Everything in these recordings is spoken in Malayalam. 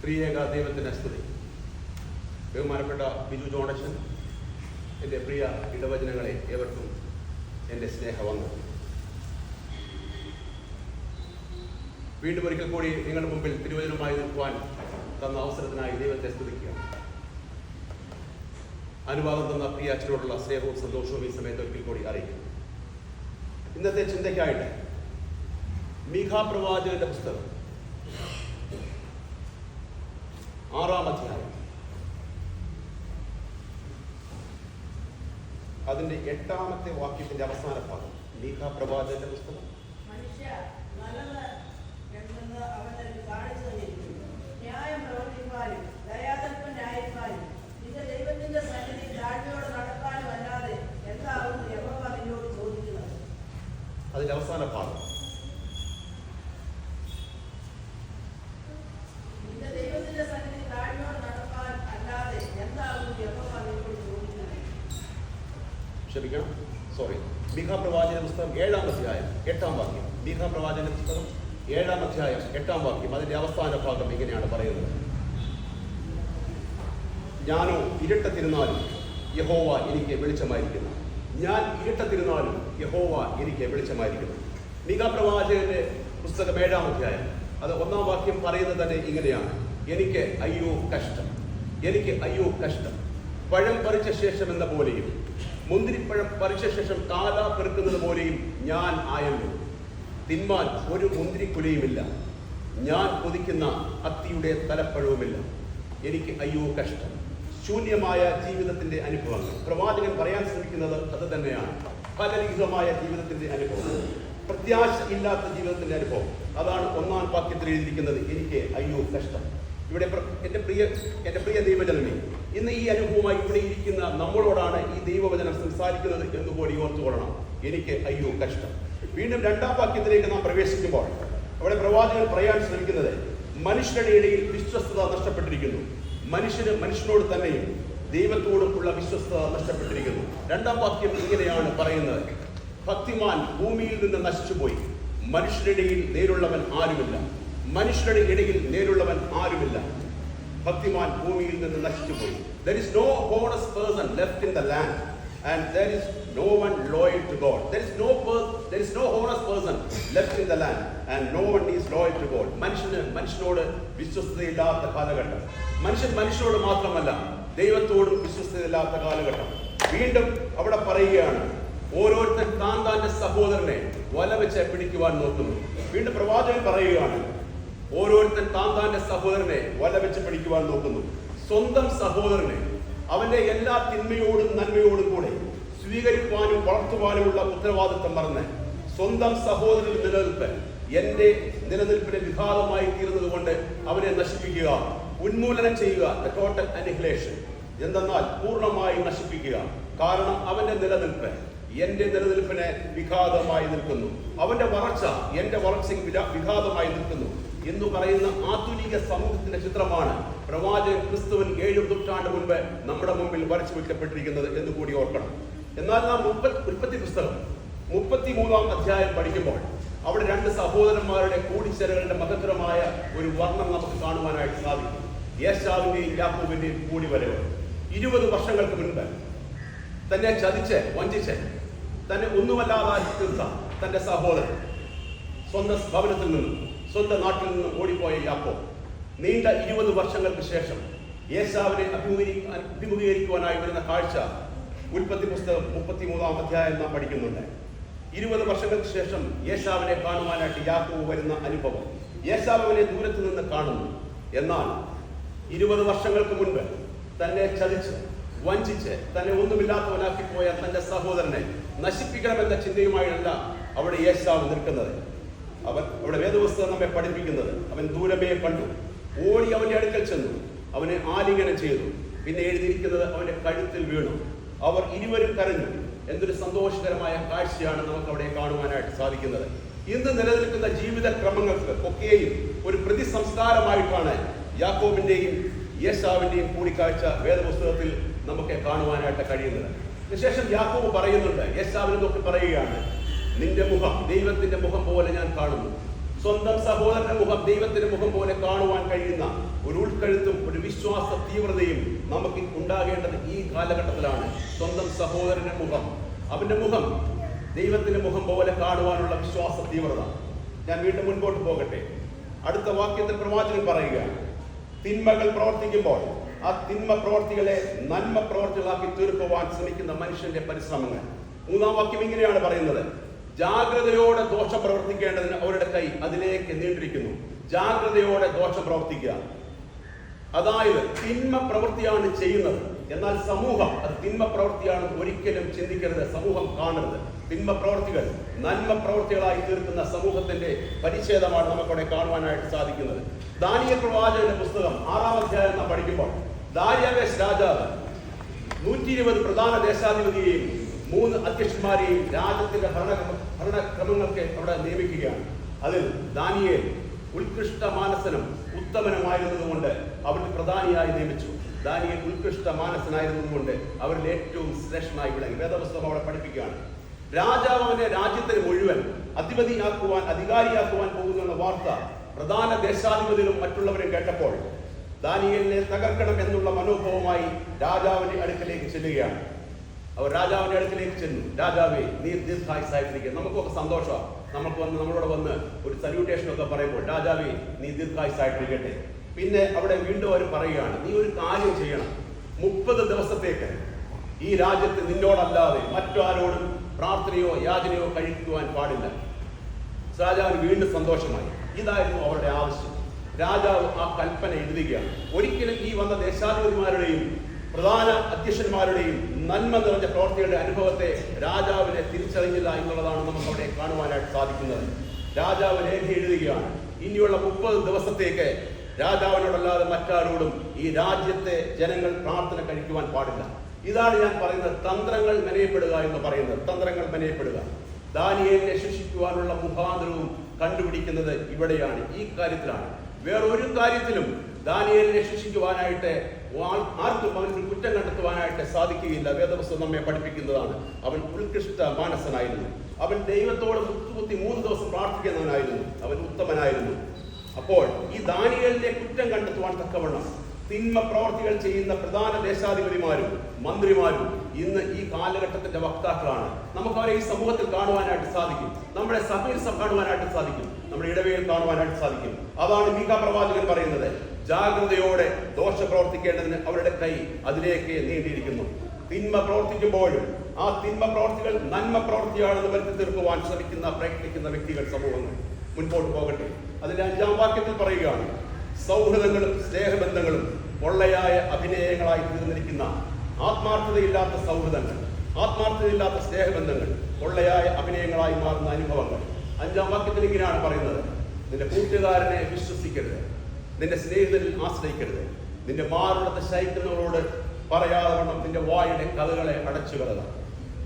പ്രിയേക ദൈവത്തിൻ്റെ സ്തുതി. ബഹുമാനപ്പെട്ട ബിജു ജോണച്ചൻ, എൻ്റെ പ്രിയ ഇടവചനങ്ങളെ ഏവർക്കും എൻ്റെ സ്നേഹവന്ദനം. വീണ്ടും ഒരിക്കൽ കൂടി നിങ്ങളുടെ മുമ്പിൽ തിരുവചനമായി നിൽക്കുവാൻ തന്ന അവസരത്തിനായി ദൈവത്തെ സ്തുതിക്കുക. അനുവാദം തന്ന പ്രിയ അച്ഛനോടുള്ള സ്നേഹവും സന്തോഷവും ഈ സമയത്ത് ഒരിക്കൽ കൂടി അറിയിക്കുന്നു. ഇന്നത്തെ ചിന്തയ്ക്കായിട്ട് മീഖാ പ്രവാചകന്റെ പുസ്തകം 6-ാം അധ്യായം അതിന്റെ 8-ാമത്തെ വാക്യത്തിന്റെ അവസാന ഭാഗം. മീഖാ പ്രവാചകന്റെ പുസ്തകം. അതിന്റെ അവസാന ഭാഗം. ക്ഷമിക്കണം, സോറി. മീഖാ പ്രവാചകന്റെ പുസ്തകം 7-ാം അധ്യായം 8-ാം വാക്യം. മീഖാ പ്രവാചകന്റെ പുസ്തകം 7-ാം അധ്യായം 8-ാം വാക്യം. അതിന്റെ അവസാന ഭാഗം ഇങ്ങനെയാണ് പറയുന്നത്: ഞാനോ ഇരുട്ടത്തിരുന്നാലും യഹോവ എനിക്ക് വെളിച്ചമായിരിക്കുന്നു. ഞാൻ ഇരുട്ടത്തിരുന്നാലും യഹോവ എനിക്ക് വെളിച്ചമായിരിക്കുന്നു. മീഖാ പ്രവാചകന്റെ പുസ്തകം 7-ാം അധ്യായം അത് 1-ാം വാക്യം പറയുന്നത് തന്നെ ഇങ്ങനെയാണ്: എനിക്ക് അയ്യോ കഷ്ടം, എനിക്ക് അയ്യോ കഷ്ടം. പഴം പറിച്ച ശേഷം എന്ന പോലെയും മുന്തിരിപ്പഴം പറിച്ച ശേഷം കാല പെറുക്കുന്നത് പോലെയും ഞാൻ ആയല്ലോ. തിന്മാൻ ഒരു മുന്തിരിക്കുലയുമില്ല, ഞാൻ കൊതിക്കുന്ന അത്തിയുടെ തലപ്പഴവുമില്ല. എനിക്ക് അയ്യോ കഷ്ടം. ശൂന്യമായ ജീവിതത്തിന്റെ അനുഭവങ്ങൾ. പ്രവാചകൻ പറയാൻ ശ്രമിക്കുന്നത് അത് തന്നെയാണ്. ഫലരഹിതമായ ജീവിതത്തിന്റെ അനുഭവം, പ്രത്യാശ ഇല്ലാത്ത ജീവിതത്തിന്റെ അനുഭവം. അതാണ് 1-ാം വാക്യത്തിൽ എഴുതിയിരിക്കുന്നത്: എനിക്ക് അയ്യോ കഷ്ടം. ഇവിടെ എൻ്റെ പ്രിയ ദൈവജനമേ, ഇന്ന് ഈ അനുഭവമായി ഇവിടെ ഇരിക്കുന്ന നമ്മളോടാണ് ഈ ദൈവവചനം സംസാരിക്കുന്നത് എന്നുകൂടി ഓർത്തുകൊള്ളണം. എനിക്ക് അയ്യോ കഷ്ടം. വീണ്ടും 2-ാം വാക്യത്തിലേക്ക് നാം പ്രവേശിക്കുമ്പോൾ അവിടെ പ്രവാചകൻ പറയാൻ ശ്രമിക്കുന്നത് മനുഷ്യരുടെ ഇടയിൽ വിശ്വസ്തത നഷ്ടപ്പെട്ടിരിക്കുന്നു. മനുഷ്യനോട് തന്നെയും ദൈവത്തോടും ഉള്ള വിശ്വസ്തത നഷ്ടപ്പെട്ടിരിക്കുന്നു. 2-ാം വാക്യം ഇങ്ങനെയാണ് പറയുന്നത്: ഭക്തിമാൻ ഭൂമിയിൽ നിന്ന് നശിച്ചുപോയി, മനുഷ്യരുടെ ഇടയിൽ നേരുള്ളവൻ ആരുമില്ല. മനുഷ്യരുടെ ഇടയിൽ നേരുള്ളവൻ ആരുമില്ല. ഭക്തിമാൻ ഭൂമിയിൽ നിന്ന് നശിച്ചുപോയി. There is no honest person left in the land, and there is no one loyal to God. There is no honest person left in the land, and no one is loyal to God. മനുഷ്യനോട് വിശ്വസ്തയില്ലാത്ത കാലഘട്ടം. മനുഷ്യനോട് മാത്രമല്ല, ദൈവത്തോടും വിശ്വസ്തയില്ലാത്ത കാലഘട്ടം. വീണ്ടും അവിടെ പറയുകയാണ്, ഓരോരുത്തർ താന്റെ സഹോദരനെ വലവെച്ച് പിടിക്കുവാൻ നോക്കുന്നു. വീണ്ടും പ്രവാചകൻ പറയുകയാണ്, ഓരോരുത്തൻ താന്റെ സഹോദരനെ വലവെച്ച് പിടിക്കുവാൻ നോക്കുന്നു. സ്വന്തം സഹോദരനെ അവന്റെ എല്ലാ തിന്മയോടും നന്മയോടും കൂടെ സ്വീകരിക്കുവാനും വളർത്തുവാനുമുള്ള ഉത്തരവാദിത്വം മറന്ന് സ്വന്തം സഹോദരൻ നിലനിൽപ്പ് എന്റെ നിലനിൽപ്പിന് വിഘാതമായി തീർന്നത് കൊണ്ട് അവനെ നശിപ്പിക്കുക, ഉന്മൂലനം ചെയ്യുക. Total annihilation. എന്തെന്നാൽ പൂർണ്ണമായി നശിപ്പിക്കുക. കാരണം അവന്റെ നിലനിൽപ്പ് എന്റെ നിലനിൽപ്പിന് വിഘാതമായി നിൽക്കുന്നു. അവന്റെ വളർച്ച എന്റെ വളർച്ചയ്ക്ക് വിഘാതമായി നിൽക്കുന്നു എന്ന് പറയുന്ന ആധുനിക സമൂഹത്തിന്റെ ചിത്രമാണ് പ്രവാചകൻ ക്രിസ്തുവിൻ 7 നൂറ്റാണ്ട് മുൻപ് നമ്മുടെ മുമ്പിൽ വരച്ചു വെക്കപ്പെട്ടിരിക്കുന്നത് എന്ന് കൂടി ഓർക്കണം. എന്നാൽ നാം ഉൽപ്പത്തി പുസ്തകം 33-ാം അധ്യായം പഠിക്കുമ്പോൾ അവിടെ 2 സഹോദരന്മാരുടെ കൂടിച്ചേരലുകളുടെ മഹത്തരമായ ഒരു വർണ്ണം നമുക്ക് കാണുവാനായിട്ട് സാധിക്കും. ഏശാവിന്റെയും യാക്കോബിന്റെയും കൂടിവരവ്. 20 വർഷങ്ങൾക്ക് മുൻപ് തന്നെ ചതിച്ച് വഞ്ചിച്ച് തന്നെ ഒന്നുമല്ലാതായി തീർത്ത തന്റെ സഹോദരൻ സ്വന്തം ഭവനത്തിൽ നിന്നും സ്വന്തം നാട്ടിൽ നിന്നും ഓടിപ്പോയ യാക്കോബ് നീണ്ട 20 വർഷങ്ങൾക്ക് ശേഷം ഏശാവിനെ അഭിമുഖീകരിക്കുവാനായി വരുന്ന കാഴ്ച ഉൽപ്പത്തി പുസ്തകം 33-ാം അധ്യായം നാം പഠിക്കുന്നുണ്ട്. 20 വർഷങ്ങൾക്ക് ശേഷം ഏശാവിനെ കാണുവാനായിട്ട് യാക്കോബ് വരുന്ന അനുഭവം. ഏശാവിനെ ദൂരത്ത് നിന്ന് കാണുന്നു. എന്നാൽ 20 വർഷങ്ങൾക്ക് മുൻപ് തന്നെ ചതിച്ച് വഞ്ചിച്ച് തന്നെ ഒന്നുമില്ലാത്തവനാക്കി പോയ തന്റെ സഹോദരനെ നശിപ്പിക്കണമെന്ന ചിന്തയുമായല്ല അവിടെ ഏശാവ് നിൽക്കുന്നത്. അവിടെ വേദപുസ്തകം നമ്മെ പഠിപ്പിക്കുന്നത്, അവൻ ദൂരമേ കണ്ടു, ഓടി അവന്റെ അടുക്കൽ ചെന്നു, അവനെ ആലിംഗനം ചെയ്തു. പിന്നെ എഴുതിയിരിക്കുന്നത് അവന്റെ കഴുത്തിൽ വീണു. അവർ ഇരുവരും കരഞ്ഞു. എന്തൊരു സന്തോഷകരമായ കാഴ്ചയാണ് നമുക്ക് അവിടെ കാണുവാനായിട്ട് സാധിക്കുന്നത്. ഇന്ന് നിലനിൽക്കുന്ന ജീവിത ക്രമങ്ങൾക്ക് ഒക്കെയും ഒരു പ്രതിസംസ്കാരമായിട്ടാണ് യാക്കോബിന്റെയും ഏശാവിന്റെയും കൂടിക്കാഴ്ച വേദപുസ്തകത്തിൽ നമുക്ക് കാണുവാനായിട്ട് കഴിയുന്നത്. അതിനുശേഷം യാക്കോബ് പറയുന്നുണ്ട്, ഏശാവിനെ നോക്കി പറയുകയാണ്, നിന്റെ മുഖം ദൈവത്തിന്റെ മുഖം പോലെ ഞാൻ കാണുന്നു. സ്വന്തം സഹോദരന്റെ മുഖം ദൈവത്തിന്റെ മുഖം പോലെ കാണുവാൻ കഴിയുന്ന ഒരു ഉൾക്കഴുത്തും ഒരു വിശ്വാസ തീവ്രതയും നമുക്ക് ഉണ്ടാകേണ്ടത് ഈ കാലഘട്ടത്തിലാണ്. സ്വന്തം സഹോദരന്റെ മുഖം, അവന്റെ മുഖം ദൈവത്തിന്റെ മുഖം പോലെ കാണുവാനുള്ള വിശ്വാസ തീവ്രത. ഞാൻ വീണ്ടും മുൻപോട്ട് പോകട്ടെ. അടുത്ത വാക്യത്തിൽ പ്രവാചകൻ പറയുകയാണ്, തിന്മകൾ പ്രവർത്തിക്കുമ്പോൾ ആ തിന്മ പ്രവർത്തികളെ നന്മ പ്രവർത്തികളാക്കി തീർക്കുവാൻ ശ്രമിക്കുന്ന മനുഷ്യന്റെ പരിശ്രമങ്ങൾ. മൂന്നാം വാക്യം ഇങ്ങനെയാണ് പറയുന്നത്, ജാഗ്രതയോടെ ദോഷം പ്രവർത്തിക്കേണ്ടതിന് അവരുടെ കൈ അതിലേക്ക് നീണ്ടിരിക്കുന്നു. ജാഗ്രതയോടെ ദോഷം പ്രവർത്തിക്കുക, അതായത് തിന്മ പ്രവൃത്തിയാണ് ചെയ്യുന്നത്, എന്നാൽ സമൂഹം അത് തിന്മ പ്രവൃത്തിയാണ് ഒരിക്കലും ചിന്തിക്കരുത്, സമൂഹം കാണരുത്. തിന്മ പ്രവർത്തികൾ നന്മ പ്രവൃത്തികളായി തീർക്കുന്ന സമൂഹത്തിന്റെ പരിച്ഛേദമാണ് നമുക്കവിടെ കാണുവാനായിട്ട് സാധിക്കുന്നത്. ദാനിയേൽ പ്രവാചകന്റെ പുസ്തകം 6-ാം അധ്യായം നാം പഠിക്കുമ്പോൾ ദാര്യാവേശ് രാജാവ് 120 പ്രധാന ദേശാധിപതിയെയും 3 അധ്യക്ഷന്മാരെയും രാജ്യത്തിന്റെ ഭരണക്രമങ്ങൾക്ക് അവിടെ നിയമിക്കുകയാണ്. അതിൽ ദാനിയേൽ ഉത്കൃഷ്ട മാനസനും ഉത്തമനുമായിരുന്നതുകൊണ്ട് അവർക്ക് പ്രധാനിയായി നിയമിച്ചു. ദാനിയേൽ ഉത്കൃഷ്ട മാനസനായിരുന്നതുകൊണ്ട് അവരിൽ ഏറ്റവും ശ്രേഷ്ഠനായി വിളങ്ങി. വേദപുസ്തകം അവിടെ പഠിപ്പിക്കുകയാണ്. രാജാവ് അവനെ രാജ്യത്തിന് മുഴുവൻ അധികാരിയാക്കുവാൻ പോകുന്ന വാർത്ത പ്രധാന ദേശാധിപതികളും മറ്റുള്ളവരും കേട്ടപ്പോൾ ദാനിയേലിനെ തകർക്കണം എന്നുള്ള മനോഭാവമായി രാജാവിന്റെ അടുക്കലേക്ക് ചെല്ലുകയാണ്. അവർ രാജാവിന്റെ അടുക്കലേക്ക് ചെന്നു. രാജാവേ, നീ ദീർഘായുസ്സായിട്ടിരിക്കുക. നമുക്കൊക്കെ സന്തോഷമാണ്. നമ്മളോട് വന്ന് ഒരു സല്യൂട്ടേഷൻ ഒക്കെ പറയുമ്പോൾ രാജാവേ നീ ദീർഘായുസ്സായിട്ടിരിക്കട്ടെ. പിന്നെ അവിടെ വീണ്ടും അവർ പറയുകയാണ്, നീ ഒരു കാര്യം ചെയ്യണം. 30 ദിവസത്തേക്ക് ഈ രാജ്യത്ത് നിന്നോടല്ലാതെ മറ്റാരോടും പ്രാർത്ഥനയോ യാചനയോ കഴിക്കുവാൻ പാടില്ല. രാജാവിന് വീണ്ടും സന്തോഷമായി. ഇതായിരുന്നു അവരുടെ ആവശ്യം. രാജാവ് ആ കൽപ്പന എഴുതുകയാണ്. ഒരിക്കലും ഈ വന്ന ദേശാധിപതിമാരുടെയും പ്രധാന അധ്യക്ഷന്മാരുടെയും നന്മ നിറഞ്ഞ പ്രവർത്തികളുടെ അനുഭവത്തെ രാജാവിനെ തിരിച്ചറിഞ്ഞില്ല എന്നുള്ളതാണ് നമുക്ക് അവിടെ കാണുവാനായിട്ട് സാധിക്കുന്നത്. രാജാവ് രേഖ എഴുതുകയാണ്, ഇനിയുള്ള 30 ദിവസത്തേക്ക് രാജാവിനോടല്ലാതെ മറ്റാരോടും ഈ രാജ്യത്തെ ജനങ്ങൾ പ്രാർത്ഥന കഴിക്കുവാൻ പാടില്ല. ഇതാണ് ഞാൻ പറയുന്നത്, തന്ത്രങ്ങൾ മെനയപ്പെടുക എന്ന് പറയുന്നത്. തന്ത്രങ്ങൾ മെനയപ്പെടുക. ദാനിയേലിനെ ശിക്ഷിക്കുവാനുള്ള മുഖാന്തരവും കണ്ടുപിടിക്കുന്നത് ഇവിടെയാണ്, ഈ കാര്യത്തിലാണ്. വേറൊരു കാര്യത്തിലും ദാനിയേലിനെ ശിക്ഷിക്കുവാനായിട്ട് ആർക്കും അവന് കുറ്റം കണ്ടെത്തുവാനായിട്ട് സാധിക്കുകയില്ല. വേദപുസ്തകം നമ്മെ പഠിപ്പിക്കുന്നതാണ്. അവൻ ഉത്കൃഷ്ട മാനസനായിരുന്നു. അവൻ ദൈവത്തോട് മുത്തുകുത്തി 3 ദിവസം പ്രാർത്ഥിക്കുന്നവനായിരുന്നു. അവൻ ഉത്തമനായിരുന്നു. അപ്പോൾ ഈ ദാനിയേലിനെ കുറ്റം കണ്ടെത്തുവാൻ തക്കവണ്ണം തിന്മ പ്രവർത്തികൾ ചെയ്യുന്ന പ്രധാന ദേശാധിപതിമാരും മന്ത്രിമാരും ഇന്ന് ഈ കാലഘട്ടത്തിന്റെ വക്താക്കളാണ്. നമുക്ക് അവരെ ഈ സമൂഹത്തിൽ കാണുവാനായിട്ട് സാധിക്കും. നമ്മുടെ സഭയിൽ കാണുവാനായിട്ട് സാധിക്കും. നമ്മുടെ ഇടവയിൽ കാണുവാനായിട്ട് സാധിക്കും. അതാണ് മീഖാ പ്രവാചകൻ പറയുന്നത്, ജാഗ്രതയോടെ ദോഷം പ്രവർത്തിക്കേണ്ടതിന് അവരുടെ കൈ അതിലേക്ക് നീണ്ടിയിരിക്കുന്നു. തിന്മ പ്രവർത്തിക്കുമ്പോഴും ആ തിന്മ പ്രവർത്തികൾ നന്മ പ്രവർത്തിയാണെന്ന് വരുത്തി തീർക്കുവാൻ പ്രയത്നിക്കുന്ന വ്യക്തികൾ, സമൂഹങ്ങൾ മുൻപോട്ട് പോകട്ടെ. അതിന്റെ 5-ാം വാക്യത്തിൽ പറയുകയാണ്, സൗഹൃദങ്ങളും സ്നേഹബന്ധങ്ങളും പൊള്ളയായ അഭിനയങ്ങളായി തീർന്നിരിക്കുന്ന ആത്മാർത്ഥതയില്ലാത്ത സൗഹൃദങ്ങൾ, ആത്മാർത്ഥതയില്ലാത്ത സ്നേഹബന്ധങ്ങൾ പൊള്ളയായ അഭിനയങ്ങളായി മാറുന്ന അനുഭവങ്ങൾ. 5-ാം വാക്യത്തിൽ ഇങ്ങനെയാണ് പറയുന്നത്, നിന്റെ കൂട്ടുകാരനെ വിശ്വസിക്കരുത്, നിന്റെ സ്നേഹിതരിൽ ആശ്രയിക്കരുത്, നിന്റെ മാറുടത്തെ ശയിക്കുന്നവരോട് പറയാതെ വണ്ണം നിന്റെ വായുടെ കഥകളെ അടച്ചു കളക.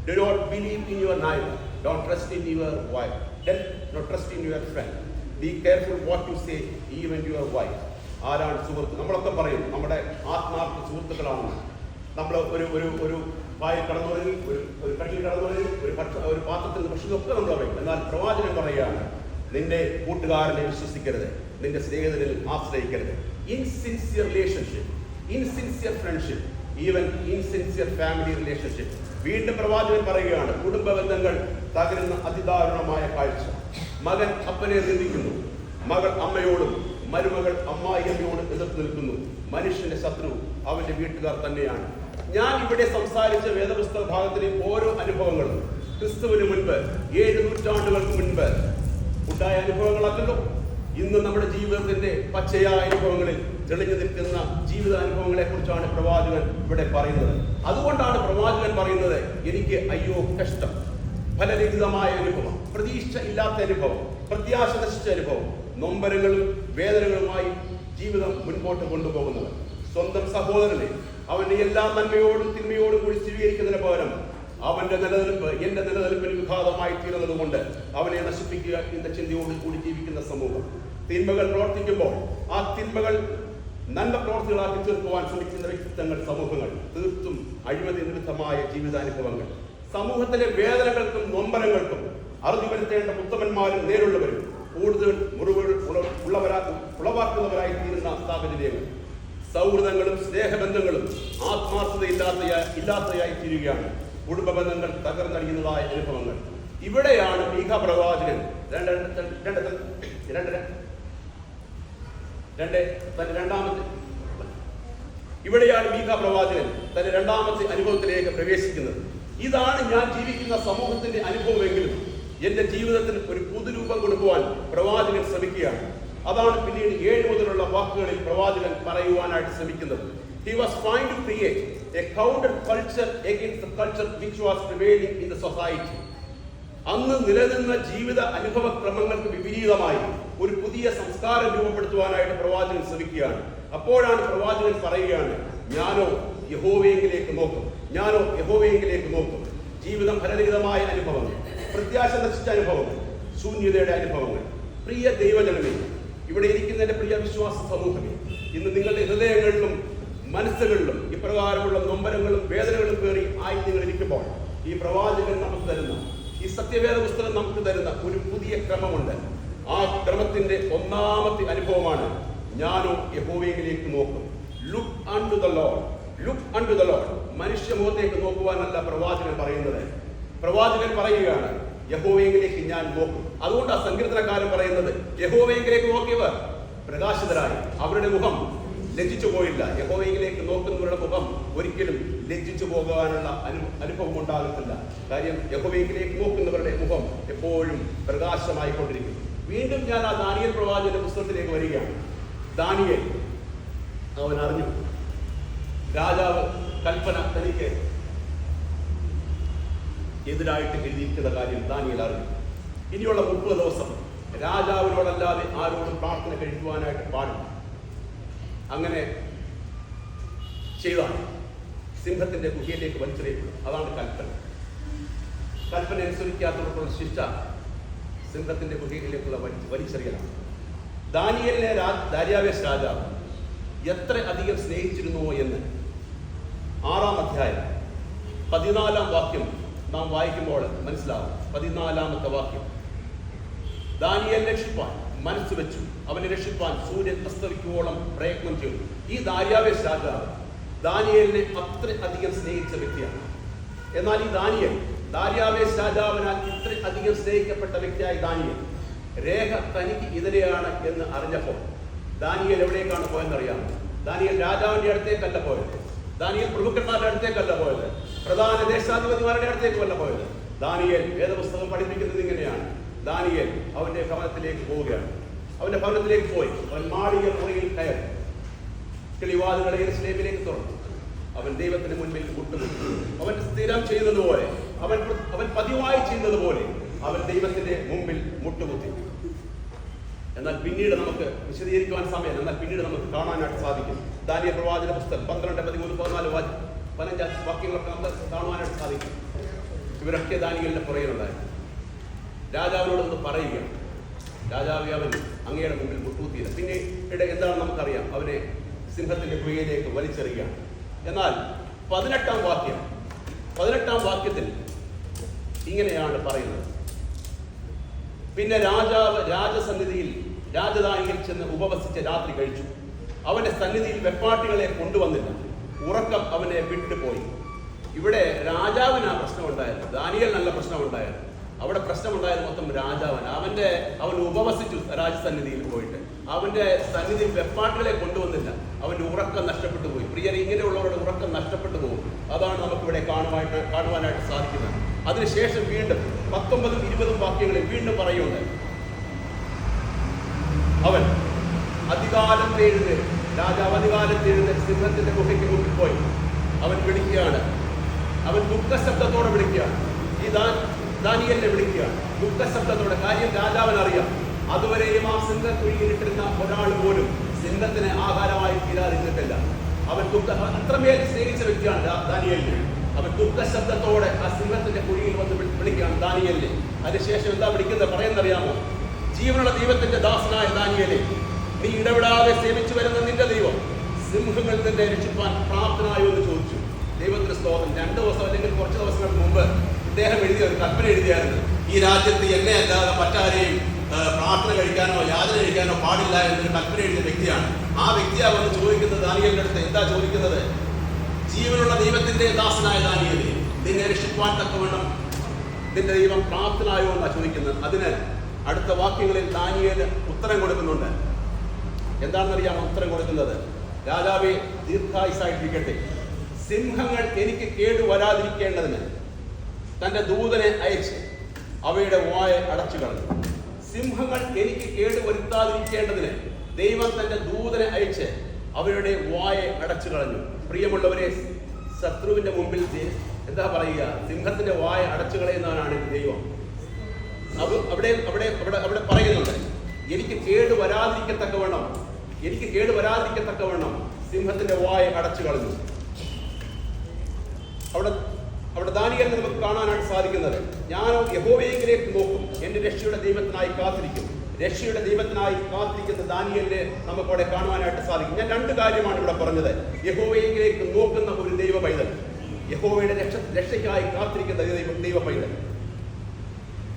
Do not believe in your neighbor, don't trust in your wife, don't trust in your friend. Be careful what you say even to your wife. ആരാണ് സുഹൃത്ത്? നമ്മളൊക്കെ പറയും നമ്മുടെ ആത്മാർത്ഥ സുഹൃത്തുക്കളാണെന്ന്. നമ്മൾ ഒരു വായിൽ കടന്നു തുടങ്ങി, ഒരു കട്ടിൽ കടന്നു തുടങ്ങി, ഒരു പാത്രത്തിൽ ഭക്ഷണമൊക്കെ നമ്മൾ പറയും. എന്നാൽ പ്രവാചകൻ പറയുകയാണ്, നിന്റെ കൂട്ടുകാരനെ വിശ്വസിക്കരുത്, നിന്റെ സ്നേഹിതരിൽ ആശ്രയിക്കരുത്. Insincere relationship, insincere friendship, even insincere family relationship. വീണ്ടും പ്രവാചകൻ പറയുകയാണ്, കുടുംബ ബന്ധങ്ങൾ തകരുന്ന അതിദാരുണമായ കാഴ്ച. മകൻ അപ്പനെ നിന്ദിക്കുന്നു, മകൾ അമ്മയോടും മരുമകൾ അമ്മായിയമ്മയോടും എതിർത്ത് നിൽക്കുന്നു. മനുഷ്യന്റെ ശത്രു അവന്റെ വീട്ടുകാർ തന്നെയാണ്. ഞാൻ ഇവിടെ സംസാരിച്ച വേദപുസ്തക ഭാഗത്തിലെ ഓരോ അനുഭവങ്ങളും ക്രിസ്തുവിന് മുൻപ് 7 നൂറ്റാണ്ടുകൾക്ക് മുൻപ് ഉണ്ടായ അനുഭവങ്ങളല്ലല്ലോ. ഇന്ന് നമ്മുടെ ജീവിതത്തിന്റെ പച്ചയായ അനുഭവങ്ങളിൽ തെളിഞ്ഞു നിൽക്കുന്ന ജീവിതാനുഭവങ്ങളെ കുറിച്ചാണ് പ്രവാചകൻ ഇവിടെ പറയുന്നത്. അതുകൊണ്ടാണ് പ്രവാചകൻ പറയുന്നത്, എനിക്ക് അയ്യോ കഷ്ടം, ഫലരഹിതമായ അനുഭവം, പ്രതീക്ഷ ഇല്ലാത്ത അനുഭവം, പ്രത്യാശ നശിച്ച അനുഭവം, നൊമ്പരങ്ങളും വേദനകളുമായി ജീവിതം മുൻപോട്ട് കൊണ്ടുപോകുന്നത്. സ്വന്തം സഹോദരനെ അവന്റെ എല്ലാ നന്മയോടും തിന്മയോടും കൂടി സ്വീകരിക്കുന്നതിന് പകരം അവന്റെ നിലനിൽപ്പ് എന്റെ നിലനിൽപ്പിന് വിഘാതമായി തീരുന്നത് കൊണ്ട് അവനെ നശിപ്പിക്കുക എന്ന ചിന്തയോട് കൂടി ജീവിക്കുന്ന സമൂഹം. തിന്മകൾ പ്രവർത്തിക്കുമ്പോൾ ആ തിന്മകൾ നന്മ പ്രവർത്തികളാക്കി തീർക്കുവാൻ ശ്രമിക്കുന്ന വ്യക്തിത്വങ്ങൾ, സമൂഹങ്ങൾ തീർത്തും അഴിമതി നിമിത്തമായ ജീവിതാനുഭവങ്ങൾ. സമൂഹത്തിലെ വേദനകൾക്കും നൊമ്പരങ്ങൾക്കും അറുതി വരുത്തേണ്ട ഉത്തമന്മാരും നേരുള്ളവരും കൂടുതൽ മുറിവുകൾ ഉളവാക്കുന്നവരായി തീരുന്ന സാഹചര്യങ്ങൾ, സൗഹൃദങ്ങളും സ്നേഹബന്ധങ്ങളും ഇല്ലാത്തയായി തീരുകയാണ്. കുടുംബ ബന്ധങ്ങൾ തകർന്നടിയുന്നതായ അനുഭവങ്ങൾ. ഇവിടെയാണ് മീഖ പ്രവാചകൻ തന്റെ രണ്ടാമത്തെ അനുഭവത്തിലേക്ക് പ്രവേശിക്കുന്നത്. ഇതാണ് ഞാൻ ജീവിക്കുന്ന സമൂഹത്തിന്റെ അനുഭവമെങ്കിലും എന്റെ ജീവിതത്തിന് ഒരു പുതുരൂപം കൊടുക്കുവാൻ പ്രവാചകൻ ശ്രമിക്കുകയാണ്. അതാണ് പിന്നീട് 7 മുതലുള്ള വാക്കുകളിൽ പ്രവാചകൻ പറയുവാനായിട്ട് ശ്രമിക്കുന്നത്. He was trying to create a counter culture against the culture which was prevailing in the society. അന്ന് നിലനിന്ന ജീവിത അനുഭവ ക്രമങ്ങൾക്ക് വിപരീതമായി ഒരു പുതിയ സംസ്കാരം രൂപപ്പെടുത്തുവാനായിട്ട് പ്രവാചകൻ ശ്രമിക്കുകയാണ്. അപ്പോഴാണ് പ്രവാചകൻ പറയുകയാണ്, ഞാനോ യഹോവയെങ്കിലേക്ക് നോക്കും. ജീവിതം ഫലരഹിതമായ അനുഭവങ്ങൾ, പ്രത്യാശ നശിച്ച അനുഭവങ്ങൾ, ശൂന്യതയുടെ അനുഭവങ്ങൾ. പ്രിയ ദൈവജനമേ, ഇവിടെ ഇരിക്കുന്ന എന്റെ പ്രിയ വിശ്വാസ സമൂഹമേ, ഇന്ന് നിങ്ങളുടെ ഹൃദയങ്ങളിലും മനസ്സുകളിലും ഇപ്രകാരമുള്ള നൊമ്പരങ്ങളും വേദനകളും കയറി ആയി നിങ്ങൾ ഇരിക്കുമ്പോൾ ഈ പ്രവാചകൻ നമുക്ക് തരുന്ന, ഈ സത്യവേദ പുസ്തകം നമുക്ക് തരുന്ന ഒരു പുതിയ ക്രമമുണ്ട്. ആ ക്രമത്തിന്റെ ഒന്നാമത്തെ അനുഭവമാണ്, ഞാനോ യഹോവയിലേക്ക് നോക്കും. Look unto the Lord. മനുഷ്യമുഖത്തേക്ക് നോക്കുവാനല്ല പ്രവാചകൻ പറയുന്നത്. പ്രവാചകൻ പറയുകയാണ്, യഹോവയിലേക്ക് ഞാൻ നോക്കും. അതുകൊണ്ട് ആ സങ്കീർത്തനക്കാരൻ പറയുന്നത്, യഹോവയിലേക്ക് നോക്കിയവർ പ്രകാശിതരായി, അവരുടെ മുഖം ലജ്ജിച്ചു പോയില്ല. യഹോവയിലേക്ക് നോക്കുന്നവരുടെ മുഖം ഒരിക്കലും ലജ്ജിച്ചു പോകാനുള്ള അനുഭവം ഉണ്ടാകത്തില്ല. കാര്യം യഹോവയിലേക്ക് നോക്കുന്നവരുടെ മുഖം എപ്പോഴും പ്രകാശമായിക്കൊണ്ടിരിക്കും. വീണ്ടും ഞാൻ ആ ദാനിയേൽ പ്രവാചകന്റെ പുസ്തകത്തിലേക്ക് വരികയാണ്. ദാനിയേൽ അവൻ അറിഞ്ഞു, രാജാവ് കൽപ്പന തനിക്ക് എതിരായിട്ട് എഴുതിയിരിക്കുന്ന കാര്യം ദാനിയേൽ അറിഞ്ഞു. ഇനിയുള്ള 30 ദിവസം രാജാവിനോടല്ലാതെ ആരോടും പ്രാർത്ഥന കഴിക്കുവാനായിട്ട് പാടില്ല. അങ്ങനെ ചെയ്താൽ സിംഹത്തിന്റെ ഗുഹയിലേക്ക് വലിച്ചെറിയപ്പെടും. അതാണ് കൽപ്പന. കൽപ്പന അനുസരിക്കാത്തവർക്കുള്ള ശിക്ഷ സിംഹത്തിന്റെ ഗുഹയിലേക്കുള്ള വലിച്ചെറിയലാണ്. ദാനിയേലിനെ ദാര്യാവേശ് രാജാവ് എത്ര അധികം സ്നേഹിച്ചിരുന്നുവോ എന്ന് 6-ാം അധ്യായം 14-ാം വാക്യം നാം വായിക്കുമ്പോൾ മനസ്സിലാവും. 14-ാമത്തെ വാക്യം, ദാനിയേലിനെ രക്ഷിപ്പാൻ മനസ്സ് വെച്ചു, അവനെ രക്ഷിപ്പാൻ സൂര്യൻ അസ്തമിക്കുവോളം പ്രയത്നം ചെയ്തു. ഈ ദാര്യാവേശ് രാജാവ് ദാനിയേലിനെ അത്ര അധികം സ്നേഹിച്ച വ്യക്തിയാണ്. എന്നാൽ ഈ ദാര്യാവേശ് രാജാവിനാൽ ഇത്ര അധികം സ്നേഹിക്കപ്പെട്ട വ്യക്തിയായി ദാനിയേൽ രേഖ തനിക്ക് എതിരെയാണ് എന്ന് അറിഞ്ഞപ്പോൾ ദാനിയേൽ എവിടേക്കാണ് പോയെന്നറിയാം. ദാനിയേൽ രാജാവിന്റെ അടുത്തേക്കല്ല പോയത്, ദാനിയേൽ പ്രഭുക്കന്മാരുടെ അടുത്തേക്കല്ല പോയത്, പ്രധാന ദേശാധിപതിമാരുടെ അടുത്തേക്കുമല്ല പോയത്. ദാനിയേൽ വേദപുസ്തകം പഠിപ്പിക്കുന്നത് ഇങ്ങനെയാണ്. ദാനിയേൽ അവന്റെ ഭവനത്തിലേക്ക് പോവുകയാണ്. അവന്റെ ഭവനത്തിലേക്ക് പോയി അവൻ മാളിക മുറിയിൽ കയറി കിളിവാതുകളെ യെരൂശലേമിലേക്ക് തുറന്നു. അവൻ ദൈവത്തിന് മുൻപിൽ മുട്ടുകുത്തി. അവൻ സ്ഥിരം ചെയ്യുന്നതുപോലെ, അവൻ പതിവായി ചെയ്യുന്നതുപോലെ അവൻ ദൈവത്തിന്റെ മുമ്പിൽ മുട്ടുകുത്തി. എന്നാൽ പിന്നീട് നമുക്ക് വിശദീകരിക്കുവാൻ സമയം, എന്നാൽ പിന്നീട് നമുക്ക് കാണാനായിട്ട് സാധിക്കും. ദാനിയേൽ പ്രവാചക പുസ്തകം 12, 13, 14, 15 വാക്യങ്ങളൊക്കെ നമുക്ക് കാണുവാനായിട്ട് സാധിക്കും. ഇവരൊക്കെ ദാനിയേലിന്റെ പുറകിലുണ്ടായിരുന്നു. രാജാവിനോടൊന്ന് പറയുകയാണ്. രാജാവ് അവൻ അങ്ങയുടെ മുമ്പിൽ മുട്ടുകുത്തിയില്ല. പിന്നീട് എന്താണ് നമുക്കറിയാം, അവനെ സിംഹത്തിന്റെ ഗുഹയിലേക്ക് വലിച്ചെറിയുകയാണ്. എന്നാൽ 18-ാം വാക്യത്തിൽ ഇങ്ങനെയാണ് പറയുന്നത്, പിന്നെ രാജാവ് രാജധാനിയിൽ ചെന്ന് ഉപവസിച്ച് രാത്രി കഴിച്ചു. അവന്റെ സന്നിധിയിൽ വെപ്പാട്ടികളെ കൊണ്ടുവന്നില്ല. ഉറക്കം അവനെ വിട്ടുപോയി. ഇവിടെ രാജാവിനാ പ്രശ്നമുണ്ടായത്, ദാനിയേലിനല്ല പ്രശ്നമുണ്ടായത്. അവിടെ പ്രശ്നമുണ്ടായത് മൊത്തം രാജാവൻ. അവൻ ഉപവസിച്ചു രാജസന്നിധിയിൽ പോയിട്ട്. അവന്റെ സന്നിധിയിൽ വെപ്പാട്ടുകളെ കൊണ്ടുവന്നില്ല. അവന്റെ ഉറക്കം നഷ്ടപ്പെട്ടു പോയി. പ്രിയരെ, ഇങ്ങനെയുള്ളവരുടെ ഉറക്കം നഷ്ടപ്പെട്ടു പോകും. അതാണ് നമുക്കിവിടെ കാണുവാനായിട്ട് സാധിക്കുന്നത്. അതിനുശേഷം വീണ്ടും 19, 20 വാക്യങ്ങളിൽ വീണ്ടും പറയുന്നുണ്ട്, അവൻ രാജാവ് അധികാലത്തെ എഴുന്നേറ്റ് സിംഹത്തിന്റെ ഗുഹയ്ക്ക് മുമ്പിൽ പോയി അവൻ വിളിക്കുകയാണ്. അവൻ ദുഃഖശബ്ദത്തോടെ വിളിക്കുകയാണ്. ഈ ദാനിയേലിനെ വിളിക്കുകയാണ് ദുഃഖശബ്ദത്തോടെ. കാര്യം രാജാവിനറിയാം, അതുവരെയും ആ സിംഹക്കുഴിയിലിട്ടിരുന്ന ഒരാൾ പോലും സിംഹത്തിന് ആഹാരമായി തീരാതിരുന്നിട്ടില്ല. അവൻ അത്രമേൽ സ്നേഹിച്ച വ്യക്തിയാണ് ദാനിയേലിനെ. അവൻ ദുഃഖശബ്ദത്തോടെ ആ സിംഹത്തിന്റെ കുഴിയിൽ വന്ന് വിളിക്കുകയാണ് ദാനിയേലിനെ. അതിനുശേഷം എന്താ വിളിക്കുന്നത് പറയുന്നറിയാമോ? ജീവനുള്ള ദൈവത്തിന്റെ ദാസനായ ദാനിയേലേ, നീ ഇടപെടാതെ സേവിച്ചു വരുന്ന നിന്റെ ദൈവം സിംഹങ്ങളിൽ നിന്നെ രക്ഷിപ്പാൻ പ്രാപ്തനായോ എന്ന് ചോദിച്ചു. ദൈവത്തിന് സ്തോത്രം. 2 ദിവസം അല്ലെങ്കിൽ കുറച്ച് ദിവസങ്ങൾക്ക് മുമ്പ് ഇദ്ദേഹം ഒരു കൽപ്പന എഴുതിയായിരുന്നു, ഈ രാജ്യത്ത് എന്നെ അല്ലാതെ മറ്റാരെയും പ്രാർത്ഥന കഴിക്കാനോ യാതന കഴിക്കാനോ പാടില്ല എന്നൊരു കൽപ്പന എഴുതിയ വ്യക്തിയാണ്. ആ വ്യക്തിയാ വന്ന് ചോദിക്കുന്നത് ദാനിയേലിന്റെ അടുത്ത്. എന്താ ചോദിക്കുന്നത്? ജീവനുള്ള ദൈവത്തിന്റെ ദാസനായ ദാനിയേലേ, നിന്നെ രക്ഷിക്കുവാൻ തക്കവണ്ണം നിന്റെ ദൈവം പ്രാപ്തനായോ എന്നാ ചോദിക്കുന്നത്. അതിന് അടുത്ത വാക്യങ്ങളിൽ ദാനിയേല് ഉത്തരം കൊടുക്കുന്നുണ്ട്. എന്താണെന്നറിയാമോ ഉത്തരം കൊടുക്കുന്നത്? രാജാവേ, ദീർഘായുസ്സായിട്ടിരിക്കട്ടെ, സിംഹങ്ങൾ എനിക്ക് കേടുവരാതിരിക്കേണ്ടതിന് തന്റെ ദൂതനെ അയച്ച് അവയുടെ വായ അടച്ചു കളഞ്ഞു. സിംഹങ്ങൾ എനിക്ക് കേടുവരുത്താതിരിക്കേണ്ടതിന് ദൈവം തന്റെ ദൂതനെ അയച്ച് അവരുടെ വായ അടച്ചു കളഞ്ഞു. പ്രിയമുള്ളവരെ, ശത്രുവിന്റെ മുമ്പിൽ എന്താ പറയുക? സിംഹത്തിന്റെ വായ അടച്ചു കളയുന്നവനാണ് ദൈവം. അവിടെ പറയുന്നുണ്ട്, എനിക്ക് കേടുവരാതിരിക്കത്തക്കവണ്ണം സിംഹത്തിന്റെ വായ അടച്ചു കളഞ്ഞു. അവിടെ ദാനിയേലിനെ നമുക്ക് കാണാനായിട്ട് സാധിക്കുന്നത്, ഞാനോ യഹോവയെങ്കിലേക്ക് നോക്കും, എന്റെ രക്ഷയുടെ ദൈവത്തിനായി കാത്തിരിക്കും. രക്ഷയുടെ ദൈവത്തിനായി കാത്തിരിക്കുന്ന ദാനിയേലിനെ നമുക്ക് അവിടെ കാണുവാനായിട്ട് സാധിക്കും. ഞാൻ രണ്ട് കാര്യമാണ് ഇവിടെ പറഞ്ഞത്. യഹോവയെങ്കിലേക്ക് നോക്കുന്ന ഒരു ദൈവ പൈതൽ, യഹോവയുടെ രക്ഷയ്ക്കായി കാത്തിരിക്കുന്ന ദൈവ പൈതൽ.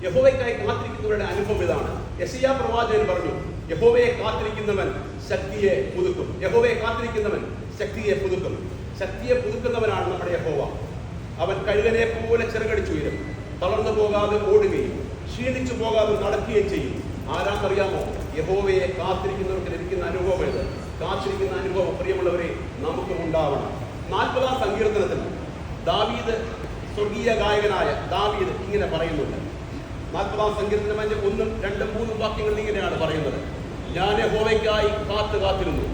യഹോവയ്ക്കായി കാത്തിരിക്കുന്നവരുടെ അനുഭവം ഇതാണ്. യെശയ്യാ പ്രവാചകൻ പറഞ്ഞു, യഹോവയെ കാത്തിരിക്കുന്നവൻ ശക്തിയെ പുതുക്കും. യഹോവയെ കാത്തിരിക്കുന്നവൻ ശക്തിയെ പുതുക്കും. ശക്തിയെ പുതുക്കുന്നവനാണ് നമ്മുടെ യഹോവ. അവൻ കഴുകനെ പോലെ ചിറകടിച്ചുയരും, തളർന്നു പോകാതെ ഓടുകയും ക്ഷീണിച്ചു പോകാതെ നടക്കുകയും ചെയ്യും. ആരാന്നറിയാമോ? യഹോവയെ കാത്തിരിക്കുന്നവർക്ക് ലഭിക്കുന്ന അനുഭവം ഇത്. കാത്തിരിക്കുന്ന അനുഭവം പ്രിയമുള്ളവരെ നമുക്കും ഉണ്ടാവണം. 40-ാം സങ്കീർത്തനത്തിൽ ദാവീദ്, സ്വർഗീയ ഗായകനായ ദാവീദ് ഇങ്ങനെ പറയുന്നുണ്ട്. 40-ാം സങ്കീർത്തനം 1, 2, 3 വാക്യങ്ങളിൽ ഇങ്ങനെയാണ് പറയുന്നത്: ഞാൻ യഹോവയ്ക്കായി കാത്തിരുന്നു,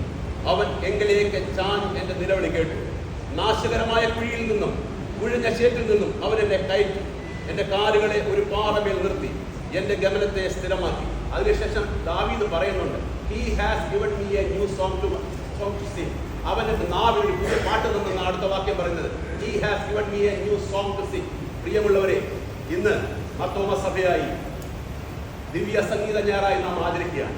അവൻ എങ്കിലേക്ക് ചാഞ്ഞ് എന്റെ നിലവിളി കേട്ടു. നാശകരമായ കുഴിയിൽ നിന്നും കുഴിഞ്ഞ ശേറ്റിൽ നിന്നും അവൻ എന്നെ കയറ്റി, എന്റെ കാലുകളെ ഒരു പാറമേൽ നിർത്തി, എന്റെ ഗമനത്തെ സ്ഥിരമാക്കി. അതിനുശേഷം ദാവീദ് പറയുന്നുണ്ട്, he has given me a new song to sing. അവൻ എന്റെ നാവിൽ ഒരു പുതിയ പാട്ട് നിന്നാണ് അടുത്ത വാക്യം പറയുന്നത്. he has given me a new song to sing. പ്രിയമുള്ളവരെ, ഇന്ന് മാർത്തോമാ സഭയായി ദിവ്യ സംഗീത ഞായറായി നാം ആചരിക്കുകയാണ്.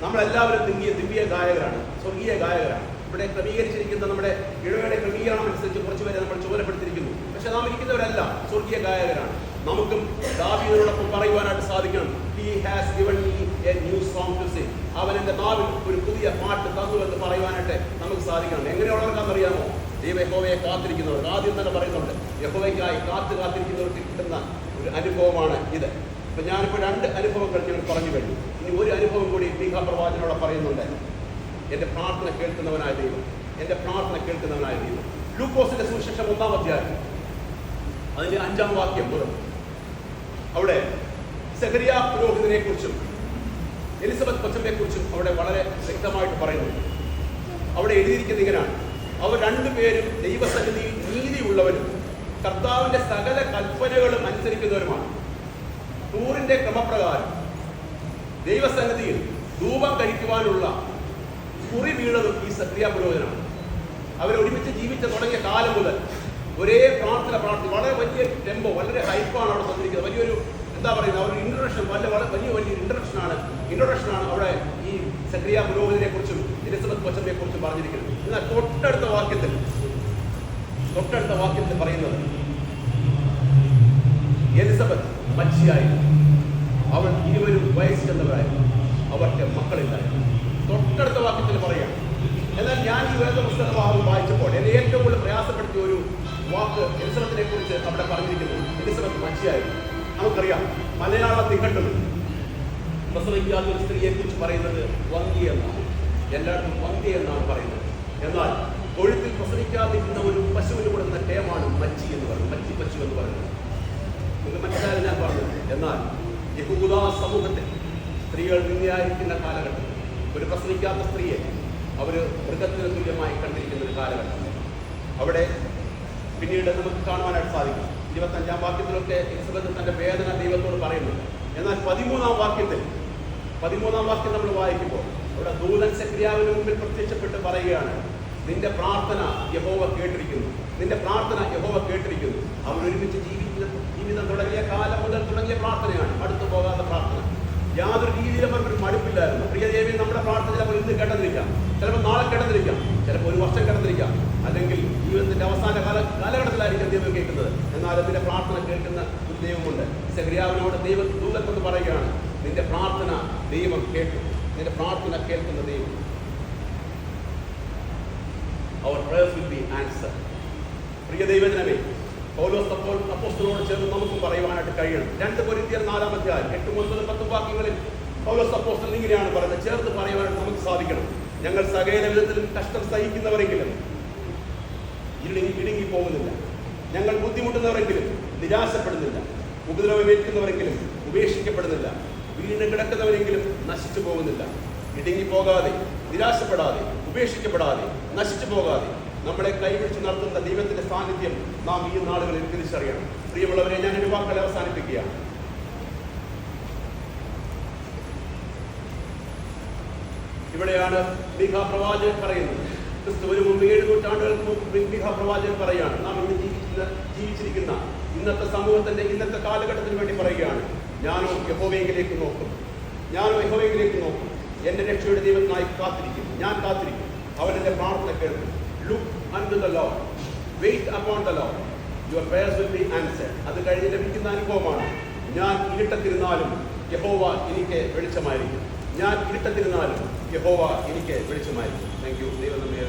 നമ്മളെല്ലാവരും ദിവ്യ ഗായകരാണ്, സ്വർഗീയ ഗായകരാണ്. ഇവിടെ ക്രമീകരിച്ചിരിക്കുന്ന നമ്മുടെ ഇഴയുടെ ക്രമീകരണം അനുസരിച്ച് കുറച്ചുപേരെ നമ്മൾ ചുമതലപ്പെടുത്തിയിരിക്കുന്നു. പക്ഷെ നാം ഇരിക്കുന്നവരല്ല സ്വർഗീയ ഗായകരാണ്. നമുക്കും ദാവീദിനോടൊപ്പം പറയുവാനായിട്ട് സാധിക്കണം, he has given me a new song to sing. അവൻ എന്റെ നാവിൽ ഒരു പുതിയ പാട്ട് തന്നു എന്ന് പറയുവാനായിട്ട് നമുക്ക് സാധിക്കണം. എങ്ങനെയുള്ളവർക്കാണെന്നറിയാമോ? യഹോവയെ കാത്തിരിക്കുന്നവർ. ആദ്യം തന്നെ പറയുന്നുണ്ട്, യഹോവയ്ക്കായി കാത്തിരിക്കുന്നവർക്ക് കിട്ടുന്ന ഒരു അനുഭവമാണ് ഇത്. അപ്പൊ ഞാനിപ്പോൾ 2 അനുഭവങ്ങൾ ഞാൻ പറഞ്ഞു കഴിഞ്ഞു. ഇനി ഒരു അനുഭവം കൂടി മീഖാ പ്രവാചകനോട് പറയുന്നുണ്ട്. എന്റെ പ്രാർത്ഥന കേൾക്കുന്നവനായ ദൈവം, എന്റെ പ്രാർത്ഥന കേൾക്കുന്നവനായ ദൈവം. ലൂക്കോസിന്റെ സുവിശേഷം 1-ാം അധ്യായം അതിന്റെ 5-ാം വാക്യം മുതൽ അവിടെ സെഖരിയ പുരോഹിതനെ കുറിച്ചും എലിസബത്ത് കൊച്ചമ്മയെ കുറിച്ചും അവിടെ വളരെ വ്യക്തമായിട്ട് പറയുന്നുണ്ട്. അവിടെ എഴുതിയിരിക്കുന്നത് ഇങ്ങനെയാണ്: അവർ 2 പേരും ദൈവസന്നിധിയിൽ നീതിയുള്ളവരും കർത്താവിന്റെ സകല കൽപ്പനകളും അനുസരിക്കുന്നവരുമാണ്. ടൂറിന്റെ ക്രമപ്രകാരം ദൈവസന്നിധിയിൽ ധൂപം കഴിക്കുവാനുള്ള കുറി വീണതും ഈ സെഖരിയ പുരോഹിതനാണ്. അവരൊരുമിച്ച് തുടങ്ങിയ കാലം മുതൽ ഒരേ പ്രാർത്ഥന വളരെ വലിയ ടെമ്പോ, വളരെ ഹൈപ്പാണ് അവിടെ തന്നിരിക്കുന്നത്. വലിയൊരു എന്താ പറയുന്നത്, അവരുടെ ഇൻട്രൊഡക്ഷൻ വലിയൊരു ഇൻട്രൊഡക്ഷനാണ് അവിടെ ഈ സെഖരിയ പുരോഹിതനെ കുറിച്ചും എലിസബത്ത് കൊച്ചമ്മയെ കുറിച്ചും പറഞ്ഞിരിക്കുന്നത്. എന്നാൽ തൊട്ടടുത്ത വാക്യത്തിൽ പറയുന്നത്, എലിസബത്ത് മച്ചിയായി, അവൾ 20 വയസ്സ് ചെന്നവരായിരുന്നു, അവർക്ക് മക്കളില്ലായിരുന്നു. തൊട്ടടുത്ത വാക്യത്തിൽ പറയാം. എന്നാൽ ഞാൻ ഈ വേദപുസ്തകഭാഗം വായിച്ചപ്പോൾ എന്നെ ഏറ്റവും കൂടുതൽ പ്രയാസപ്പെടുത്തിയ ഒരു വാക്ക് എലിസബത്തിനെ കുറിച്ച് അവിടെ പറഞ്ഞിരിക്കുന്നു. എലിസബത്ത് മച്ചിയായിരുന്നു. നമുക്കറിയാം, മലയാള തികട്ടും പ്രസവിക്കാത്ത ഒരു സ്ത്രീയെ കുറിച്ച് പറയുന്നത് വന്തി എന്നാണ്. എല്ലായിടത്തും വന്തി എന്നാണ് പറയുന്നത്. എന്നാൽ തൊഴുത്തിൽ പ്രസവിക്കാതിരിക്കുന്ന ഒരു പശുവിന് കൊടുക്കുന്ന ടേമാണ് മച്ചി എന്ന് പറയുന്നത്, മച്ചി പശു എന്ന് പറയുന്നത്. നിങ്ങൾക്ക് മനസ്സിലായാലും ഞാൻ പറഞ്ഞത്. എന്നാൽ യഹൂദാ സമൂഹത്തിൽ സ്ത്രീകൾ നിന്നയായിരിക്കുന്ന കാലഘട്ടം, ഒരു പ്രസവിക്കാത്ത സ്ത്രീയെ അവർ മൃഗത്തിന് തുല്യമായി കണ്ടിരിക്കുന്ന ഒരു കാലഘട്ടം അവിടെ പിന്നീട് നമുക്ക് കാണുവാനായിട്ട് സാധിക്കും. 25-ാം വാക്യത്തിലൊക്കെ എലിസബത്ത് തന്റെ വേദന ദൈവത്തോട് പറയുന്നുണ്ട്. എന്നാൽ 13-ാം വാക്യം നമ്മൾ വായിക്കുമ്പോൾ അവിടെ ദൂതൻ സെഖരിയാവിന് മുമ്പിൽ പ്രത്യക്ഷപ്പെട്ട് പറയുകയാണ്, നിന്റെ പ്രാർത്ഥന യഹോവ കേട്ടിരിക്കുന്നു. അവർ ഒരുമിച്ച് ജീവിതം തുടങ്ങിയ കാലം മുതൽ തുടങ്ങിയ പ്രാർത്ഥനയാണ്, അടുത്തു പോകാത്ത പ്രാർത്ഥന. യാതൊരു രീതിയിലും അവർക്കൊരു മടുപ്പില്ലായിരുന്നു. പ്രിയദേവി, നമ്മുടെ പ്രാർത്ഥന ചിലപ്പോൾ ഇന്ന് കേട്ടതിരിക്കാം, ചിലപ്പോൾ നാളെ കേട്ടതിരിക്കാം, ചിലപ്പോൾ ഒരു വർഷം കേട്ടതിരിക്കാം, അല്ലെങ്കിൽ ജീവിതത്തിന്റെ അവസാന കാലഘട്ടത്തിലായിരിക്കും ദൈവം കേൾക്കുന്നത്. എന്നാൽ അതിന്റെ പ്രാർത്ഥന കേൾക്കുന്ന ഒരു ദൈവമുണ്ട്. സെഖരിയാവിനോട് ദൂതൻ കൊണ്ട് പറയുകയാണ്, നിന്റെ പ്രാർത്ഥന ദൈവം കേട്ടു. നിന്റെ പ്രാർത്ഥന കേൾക്കുന്ന ദൈവം. Our prayers will be answered. പ്രിയ ദൈവജനമേ, പൗലോസ് അപ്പോസ്തലനോട് ചേർന്ന് നമുക്കും പറയുവാനായിട്ട് കഴിയണം. 2 കൊരിന്ത്യർ 4-ാം അധ്യായം 8, 9, 10 വാക്യങ്ങളിൽ പൗലോസ് അപ്പോസ്തലൻ ഇങ്ങനെയാണ് പറയുന്നത്. ചേർത്ത് പറയുവാനായിട്ട് നമുക്ക് സാധിക്കണം. ഞങ്ങൾ സകല വിധത്തിലും കഷ്ടം സഹിക്കുന്നവരെങ്കിലും ഇടുങ്ങി പോകുന്നില്ല. ഞങ്ങൾ ബുദ്ധിമുട്ടുന്നവരെങ്കിലും നിരാശപ്പെടുന്നില്ല. ഉപദ്രവമേൽക്കുന്നവരെങ്കിലും ഉപേക്ഷിക്കപ്പെടുന്നില്ല. വീണ് കിടക്കുന്നവരെങ്കിലും നശിച്ചു പോകുന്നില്ല. ഇടുങ്ങിപ്പോകാതെ, നിരാശപ്പെടാതെ, ഉപേക്ഷിക്കപ്പെടാതെ, നശിച്ചു പോകാതെ നമ്മളെ കൈപിടിച്ച് നടത്തുന്ന ദൈവത്തിന്റെ സാന്നിധ്യം നാം ഈ നാളുകളിൽ തിരിച്ചറിയണം. പ്രിയമുള്ളവരെ, ഞാൻ ഒരു വാക്കുകൾ അവസാനിപ്പിക്കുകയാണ്. ഇവിടെയാണ് മീഖാ പ്രവാചകൻ പറയുന്നത്. ക്രിസ്തുവിന് മുമ്പ് 7 നൂറ്റാണ്ടുകൾക്ക് മുമ്പ് മീഖാ പ്രവാചകൻ പറയുകയാണ്. നാം ഇന്ന് ജീവിച്ചിരിക്കുന്ന ഇന്നത്തെ സമൂഹത്തിന്റെ ഇന്നത്തെ കാലഘട്ടത്തിന് വേണ്ടി പറയുകയാണ്. ഞാനോ യഹോവയിലേക്ക് നോക്കും. എന്റെ രക്ഷയുടെ ദൈവത്തിനായി കാത്തിരിക്കും. ഞാൻ കാത്തിരിക്കും. അവൻ എന്റെ പ്രാർത്ഥന കേൾക്കും. Look unto the Lord. Wait upon the Lord. Your prayers will be answered. അത് കഴിഞ്ഞ് ലഭിക്കുന്ന അനുഭവമാണ്. ഞാൻ ഇരുട്ടത്തിരുന്നാലും യഹോവ എനിക്ക് വെളിച്ചമായിരിക്കും. Thank you. ദൈവം നമ്മെ